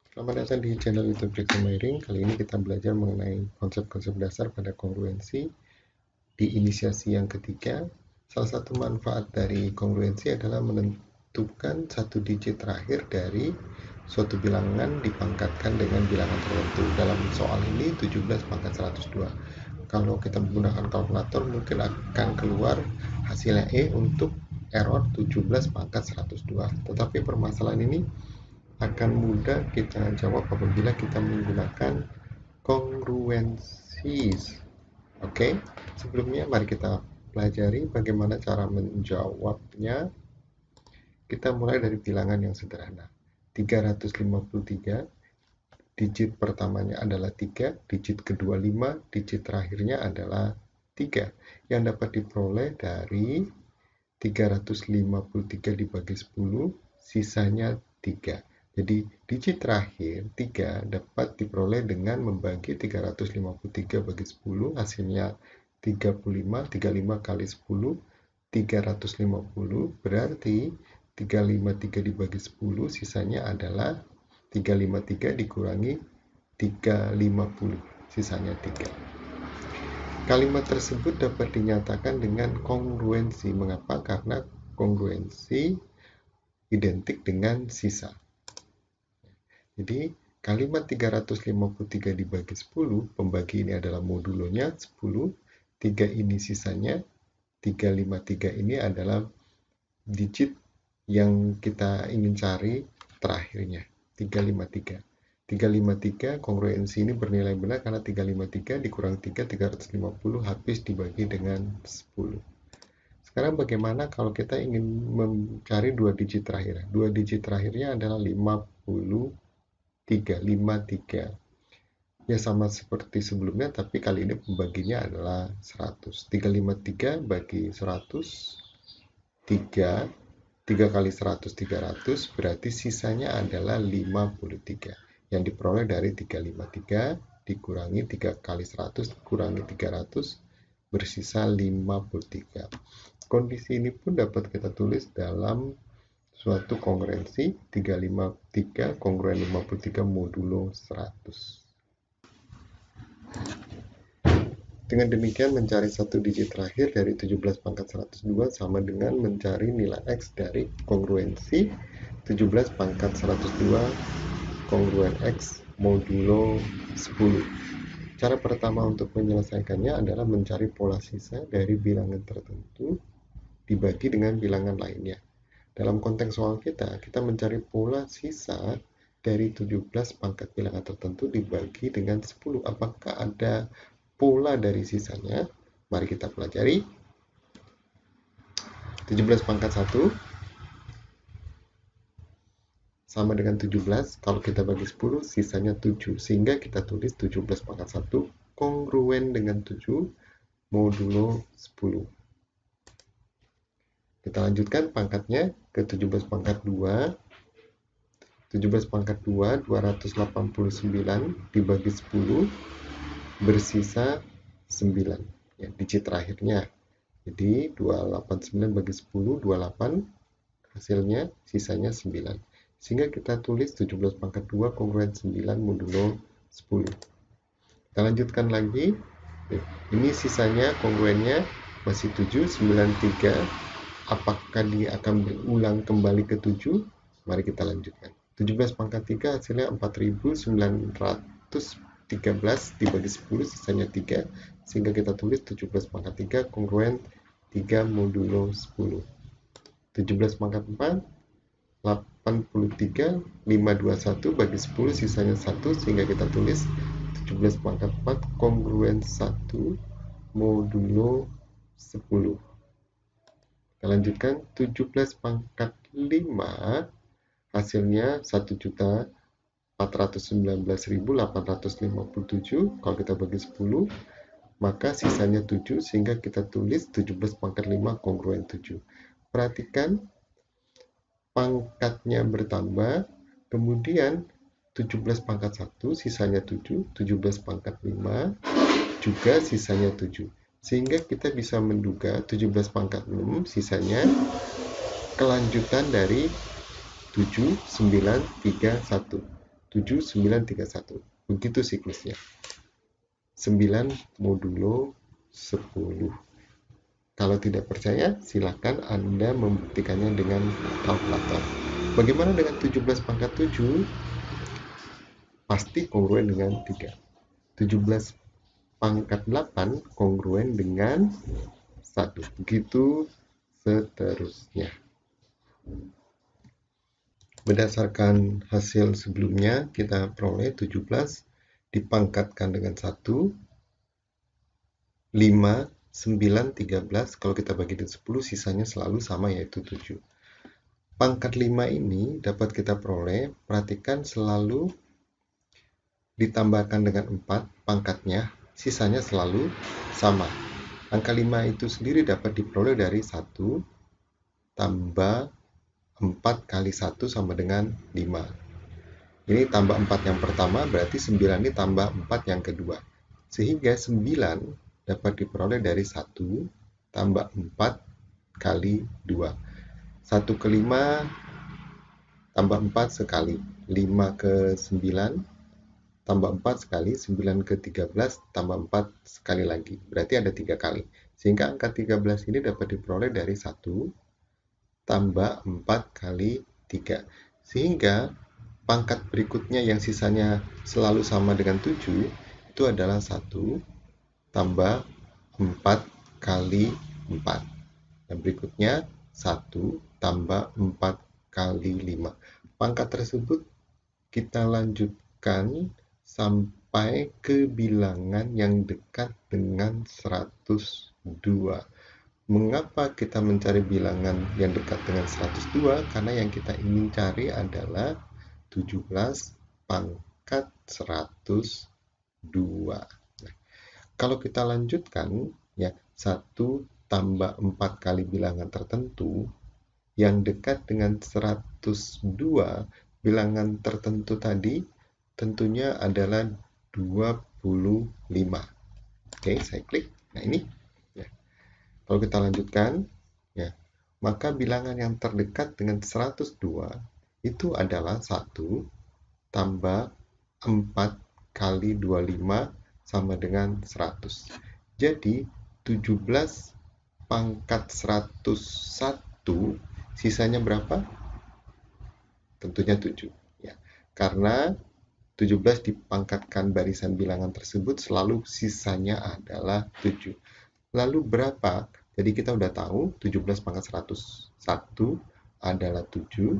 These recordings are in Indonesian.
Selamat datang di channel YouTube Rika Mairing. Kali ini kita belajar mengenai konsep-konsep dasar pada kongruensi di inisiasi yang ketiga. Salah satu manfaat dari kongruensi adalah menentukan satu digit terakhir dari suatu bilangan dipangkatkan dengan bilangan tertentu. Dalam soal ini 17 pangkat 102. Kalau kita menggunakan kalkulator mungkin akan keluar hasilnya E untuk error 17 pangkat 102. Tetapi permasalahan ini akan mudah kita jawab apabila kita menggunakan kongruensi. Oke, sebelumnya mari kita pelajari bagaimana cara menjawabnya. Kita mulai dari bilangan yang sederhana. 353, digit pertamanya adalah 3, digit kedua 5, digit terakhirnya adalah 3. Yang dapat diperoleh dari 353 dibagi 10, sisanya 3. Jadi digit terakhir 3 dapat diperoleh dengan membagi 353 bagi 10, hasilnya 35, 35 kali 10, 350, berarti 353 dibagi 10, sisanya adalah 353 dikurangi 350, sisanya 3. Kalimat tersebut dapat dinyatakan dengan kongruensi. Mengapa? Karena kongruensi identik dengan sisa. Jadi, kalimat 353 dibagi 10, pembagi ini adalah modulonya 10, 3 ini sisanya, 353 ini adalah digit yang kita ingin cari terakhirnya, 353. 353 kongruensi ini bernilai benar karena 353 dikurang 3, 350 habis dibagi dengan 10. Sekarang bagaimana kalau kita ingin mencari dua digit terakhir? Dua digit terakhirnya adalah 53, 53. Ya sama seperti sebelumnya, tapi kali ini pembaginya adalah 100. 353 bagi 100, 3. 3 kali 100, 300, berarti sisanya adalah 53. Yang diperoleh dari 353 dikurangi 3 kali 100 dikurangi 300, bersisa 53. Kondisi ini pun dapat kita tulis dalam suatu kongruensi 353 kongruen 53 modulo 100. Dengan demikian mencari satu digit terakhir dari 17 pangkat 102 sama dengan mencari nilai X dari kongruensi 17 pangkat 102 kongruen X modulo 10. Cara pertama untuk menyelesaikannya adalah mencari pola sisa dari bilangan tertentu dibagi dengan bilangan lainnya. Dalam konteks soal kita mencari pola sisa dari 17 pangkat bilangan tertentu dibagi dengan 10. Apakah ada pola dari sisanya? Mari kita pelajari. 17 pangkat 1 sama dengan 17. Kalau kita bagi 10, sisanya 7. Sehingga kita tulis 17 pangkat 1 kongruen dengan 7 modulo 10. Kita lanjutkan pangkatnya ke 17 pangkat 2. 17 pangkat 2, 289 dibagi 10, bersisa 9. Ya, digit terakhirnya. Jadi 289 bagi 10, 28. Hasilnya sisanya 9. Sehingga kita tulis 17 pangkat 2 kongruen 9 modulo 10. Kita lanjutkan lagi. Ini sisanya kongruennya masih 7, 93. Apakah dia akan berulang kembali ke 7? Mari kita lanjutkan. 17 pangkat 3 hasilnya 4913 dibagi 10, sisanya 3. Sehingga kita tulis 17 pangkat 3 kongruen 3 modulo 10. 17 pangkat 4, 83, 521 bagi 10, sisanya 1. Sehingga kita tulis 17 pangkat 4 kongruen 1 modulo 10. Kita lanjutkan 17 pangkat 5 hasilnya 1.419.857. Kalau kita bagi 10 maka sisanya 7 sehingga kita tulis 17 pangkat 5 kongruen 7. Perhatikan pangkatnya bertambah, kemudian 17 pangkat 1 sisanya 7, 17 pangkat 5 juga sisanya 7. Sehingga kita bisa menduga 17 pangkat 6 sisanya kelanjutan dari 7, 9, 3, 1. 7, 9, 3, 1. Begitu siklusnya. 9 modulo 10. Kalau tidak percaya, silakan Anda membuktikannya dengan kalkulator. Bagaimana dengan 17 pangkat 7? Pasti kongruen dengan 3. 17 pangkat 8 kongruen dengan 1. Begitu seterusnya. Berdasarkan hasil sebelumnya, kita peroleh 17 dipangkatkan dengan 1, 5, 9, 13. Kalau kita bagi dengan 10, sisanya selalu sama, yaitu 7. Pangkat 5 ini dapat kita peroleh, perhatikan selalu ditambahkan dengan 4 pangkatnya, sisanya selalu sama. Angka 5 itu sendiri dapat diperoleh dari 1 tambah 4 kali 1 sama dengan 5. Ini tambah 4 yang pertama, berarti 9 ini tambah 4 yang kedua. Sehingga 9 dapat diperoleh dari 1 tambah 4 kali 2. 1 ke 5 tambah 4 sekali. 5 ke 9 tambah 4 sekali, 9 ke 13 tambah 4 sekali lagi. Berarti ada 3 kali. Sehingga angka 13 ini dapat diperoleh dari 1 tambah 4 kali 3. Sehingga pangkat berikutnya yang sisanya selalu sama dengan 7, itu adalah 1 tambah 4 kali 4. Dan berikutnya 1 tambah 4 kali 5. Pangkat tersebut kita lanjutkan sampai ke bilangan yang dekat dengan 102. Mengapa kita mencari bilangan yang dekat dengan 102? Karena yang kita ingin cari adalah 17 pangkat 102. Nah, kalau kita lanjutkan, ya 1 tambah 4 kali bilangan tertentu, yang dekat dengan 102 bilangan tertentu tadi tentunya adalah 25. Oke, saya klik. Nah, ini ya. Kalau kita lanjutkan, ya, maka bilangan yang terdekat dengan 102 itu adalah 1 tambah 4 kali 25 sama dengan 100. Jadi, 17 pangkat 101 sisanya berapa? Tentunya 7. Ya. Karena 17 dipangkatkan barisan bilangan tersebut selalu sisanya adalah 7. Lalu berapa? Jadi kita udah tahu 17 pangkat 101 adalah 7.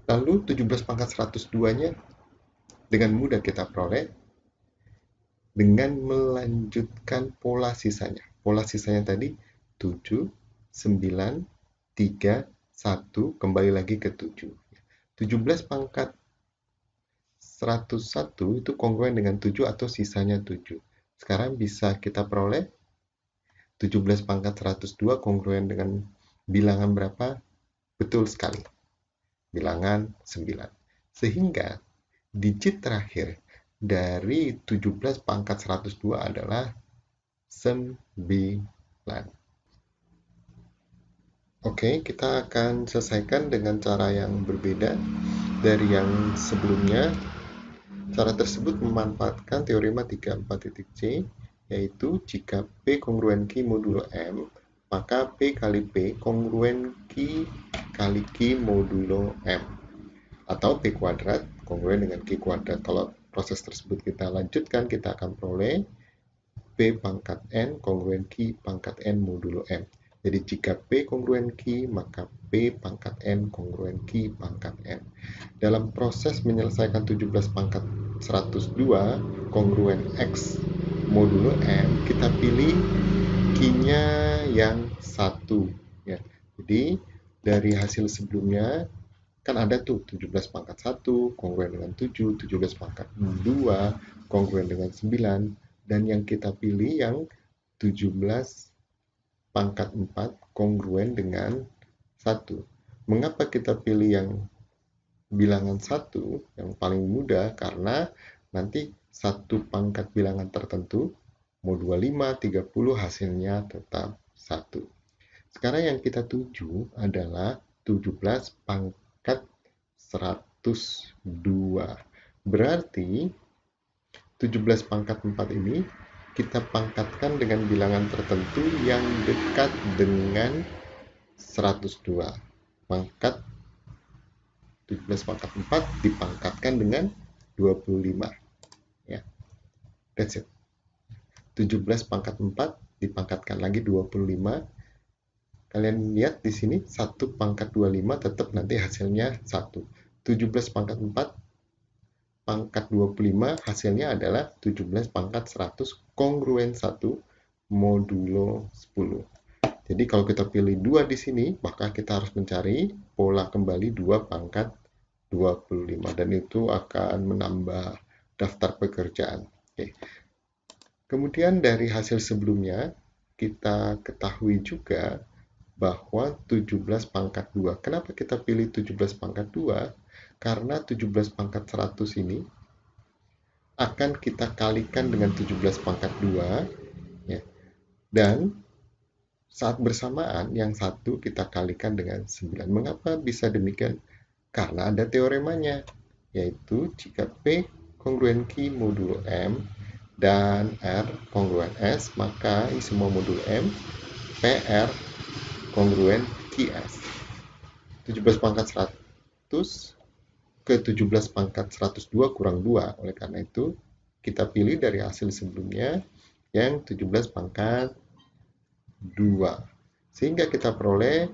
Lalu 17 pangkat 102-nya dengan mudah kita peroleh dengan melanjutkan pola sisanya. Pola sisanya tadi 7, 9, 3, 1, kembali lagi ke 7. 17 pangkat 101 itu kongruen dengan 7 atau sisanya 7. Sekarang bisa kita peroleh 17 pangkat 102 kongruen dengan bilangan berapa? Betul sekali, bilangan 9. Sehingga digit terakhir dari 17 pangkat 102 adalah 9. Oke, kita akan selesaikan dengan cara yang berbeda dari yang sebelumnya. Cara tersebut memanfaatkan teorema 34.c, yaitu jika P kongruen Q modulo M, maka P kali P kongruen Q kali Q modulo M. Atau P kuadrat kongruen dengan Q kuadrat. Kalau proses tersebut kita lanjutkan, kita akan peroleh P pangkat N kongruen Q pangkat N modulo M. Jadi jika P kongruen Q, maka P pangkat N kongruen Q pangkat N. Dalam proses menyelesaikan 17 pangkat 102 kongruen X modulo M, kita pilih Q-nya yang 1. Ya. Jadi dari hasil sebelumnya, kan ada tuh 17 pangkat 1 kongruen dengan 7, 17 pangkat 2 kongruen dengan 9, dan yang kita pilih yang 17 pangkat 4 kongruen dengan 1. Mengapa kita pilih yang bilangan 1 yang paling mudah? Karena nanti satu pangkat bilangan tertentu mau 25, 30 hasilnya tetap 1. Sekarang yang kita tuju adalah 17 pangkat 102. Berarti 17 pangkat 4 ini kita pangkatkan dengan bilangan tertentu yang dekat dengan 102. Pangkat 17 pangkat 4 dipangkatkan dengan 25. Ya, that's it. 17 pangkat 4 dipangkatkan lagi 25. Kalian lihat di sini 1 pangkat 25 tetap nanti hasilnya 1. 17 pangkat 4 pangkat 25 hasilnya adalah 17 pangkat 100 kongruen 1 modulo 10. Jadi kalau kita pilih 2 di sini, maka kita harus mencari pola kembali 2 pangkat 25 dan itu akan menambah daftar pekerjaan. Oke. Kemudian dari hasil sebelumnya kita ketahui juga bahwa 17 pangkat 2. Kenapa kita pilih 17 pangkat 2? Karena 17 pangkat 100 ini akan kita kalikan dengan 17 pangkat 2 ya. Dan saat bersamaan yang satu kita kalikan dengan 9. Mengapa bisa demikian? Karena ada teoremanya, yaitu jika P kongruen Q modulo M dan R kongruen S, maka I semua modulo M PR kongruen QS. 17 pangkat 100 ke 17 pangkat 102 kurang 2. Oleh karena itu, kita pilih dari hasil sebelumnya yang 17 pangkat 2. Sehingga kita peroleh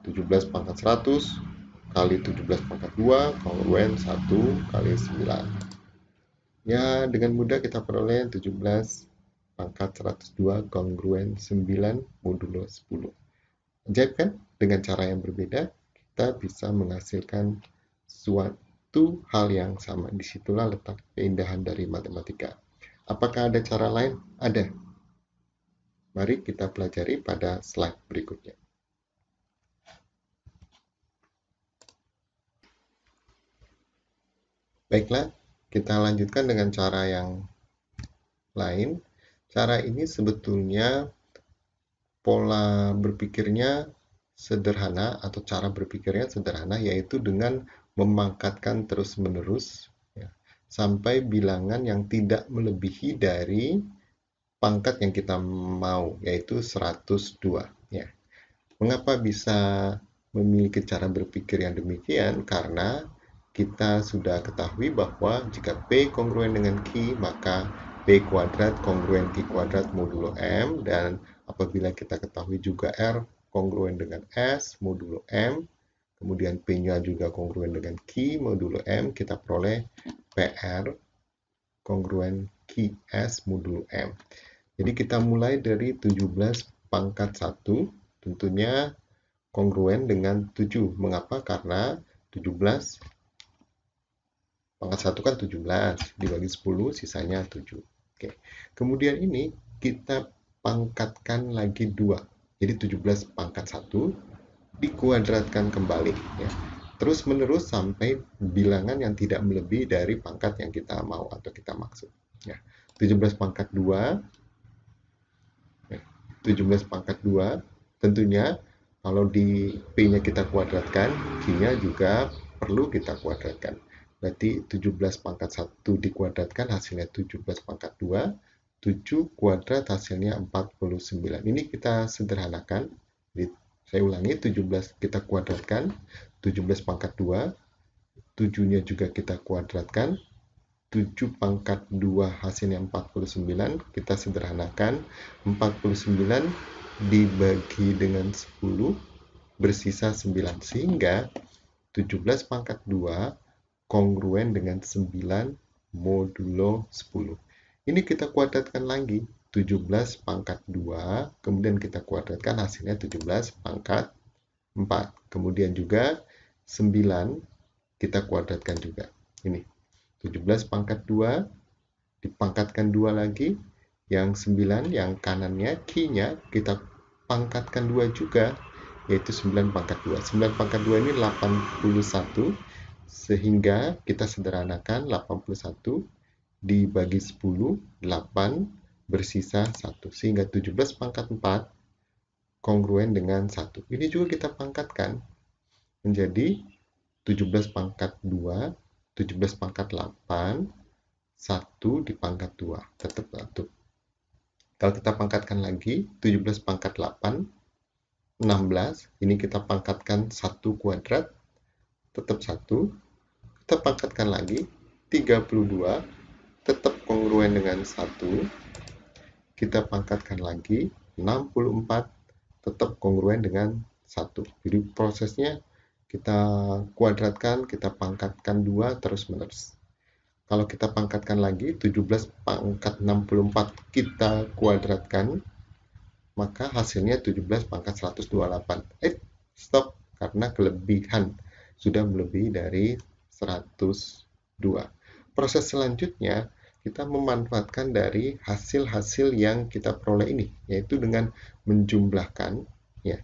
17 pangkat 100 kali 17 pangkat 2 kongruen 1 kali 9. Ya, dengan mudah kita peroleh 17 pangkat 102 kongruen 9 modulo 10. Ajaib kan? Dengan cara yang berbeda, kita bisa menghasilkan suatu hal yang sama. Disitulah letak keindahan dari matematika. Apakah ada cara lain? Ada. Mari kita pelajari pada slide berikutnya. Baiklah, kita lanjutkan dengan cara yang lain. Cara ini sebetulnya pola berpikirnya sederhana atau cara berpikirnya sederhana, yaitu dengan memangkatkan terus-menerus ya, sampai bilangan yang tidak melebihi dari pangkat yang kita mau, yaitu 102 ya. Mengapa bisa memiliki cara berpikir yang demikian? Karena kita sudah ketahui bahwa jika P kongruen dengan Q, maka P kuadrat kongruen Q kuadrat modulo M, dan apabila kita ketahui juga R kongruen dengan S modulo M, kemudian P-nya juga kongruen dengan Q modulo M, kita peroleh PR kongruen QS modulo M. Jadi kita mulai dari 17 pangkat 1, tentunya kongruen dengan 7. Mengapa? Karena 17 pangkat 1 kan 17, dibagi 10 sisanya 7. Oke. Kemudian ini kita pangkatkan lagi 2. Jadi 17 pangkat 1 dikuadratkan kembali ya. Terus menerus sampai bilangan yang tidak melebihi dari pangkat yang kita mau atau kita maksud. Ya. 17 pangkat 2 17 pangkat 2, tentunya kalau di P-nya kita kuadratkan, Q-nya juga perlu kita kuadratkan. Berarti 17 pangkat 1 dikuadratkan hasilnya 17 pangkat 2, 7 kuadrat hasilnya 49. Ini kita sederhanakan. Jadi, saya ulangi, 17 kita kuadratkan, 17 pangkat 2, 7-nya juga kita kuadratkan, 7 pangkat 2 hasilnya 49, kita sederhanakan 49 dibagi dengan 10 bersisa 9, sehingga 17 pangkat 2 kongruen dengan 9 modulo 10. Ini kita kuadratkan lagi, 17 pangkat 2, kemudian kita kuadratkan hasilnya 17 pangkat 4. Kemudian juga 9 kita kuadratkan juga. Ini 17 pangkat 2 dipangkatkan 2 lagi, yang 9 yang kanannya Q-nya kita pangkatkan 2 juga, yaitu 9 pangkat 2. 9 pangkat 2 ini 81, sehingga kita sederhanakan 81 dibagi 10, 8 bersisa 1, sehingga 17 pangkat 4 kongruen dengan 1. Ini juga kita pangkatkan menjadi 17 pangkat 2 17 pangkat 8, 1 di pangkat 2, tetap 1. Kalau kita pangkatkan lagi, 17 pangkat 8, 16, ini kita pangkatkan 1 kuadrat, tetap 1. Kita pangkatkan lagi, 32, tetap kongruen dengan 1. Kita pangkatkan lagi, 64, tetap kongruen dengan 1. Jadi prosesnya kita kuadratkan, kita pangkatkan 2 terus-menerus. Kalau kita pangkatkan lagi, 17 pangkat 64 kita kuadratkan, maka hasilnya 17 pangkat 128. Stop, karena kelebihan sudah melebihi dari 102. Proses selanjutnya, kita memanfaatkan dari hasil-hasil yang kita peroleh ini, yaitu dengan menjumlahkan, ya,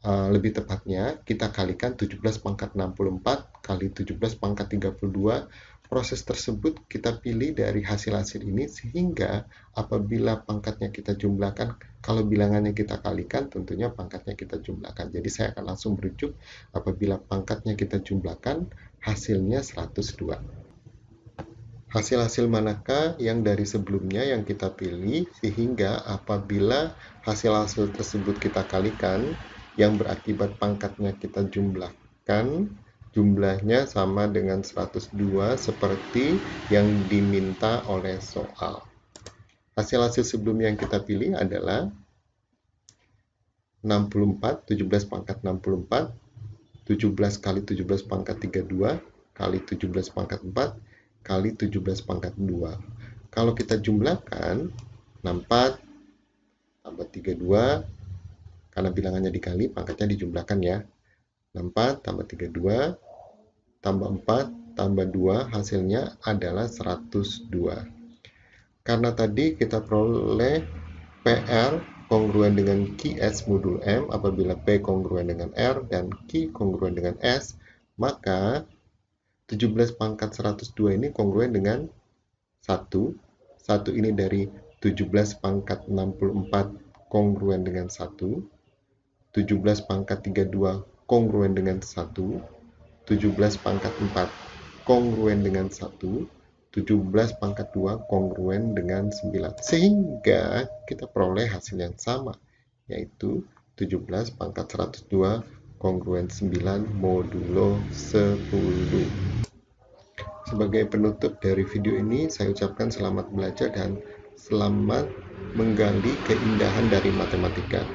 lebih tepatnya kita kalikan 17 pangkat 64 kali 17 pangkat 32. Proses tersebut kita pilih dari hasil-hasil ini sehingga apabila pangkatnya kita jumlahkan, kalau bilangannya kita kalikan, tentunya pangkatnya kita jumlahkan. Jadi saya akan langsung merujuk, apabila pangkatnya kita jumlahkan, hasilnya 102. Hasil-hasil manakah yang dari sebelumnya yang kita pilih, sehingga apabila hasil-hasil tersebut kita kalikan, yang berakibat pangkatnya kita jumlahkan, jumlahnya sama dengan 102 seperti yang diminta oleh soal. Hasil-hasil sebelumnya yang kita pilih adalah 64, 17 pangkat 64, 17 kali 17 pangkat 32, kali 17 pangkat 4, kali 17 pangkat 2. Kalau kita jumlahkan, 64 tambah 32, karena bilangannya dikali, pangkatnya dijumlahkan ya. 64 tambah 32, tambah 4, tambah 2, hasilnya adalah 102. Karena tadi kita peroleh PR kongruen dengan QS modul M apabila P kongruen dengan R dan Q kongruen dengan S, maka 17 pangkat 102 ini kongruen dengan 1. 1 ini dari 17 pangkat 64 kongruen dengan 1. 17 pangkat 32 kongruen dengan 1. 17 pangkat 4 kongruen dengan 1. 17 pangkat 2 kongruen dengan 9. Sehingga kita peroleh hasil yang sama, yaitu 17 pangkat 102 kongruen 9 modulo 10. Sebagai penutup dari video ini, saya ucapkan selamat belajar dan selamat menggali keindahan dari matematika.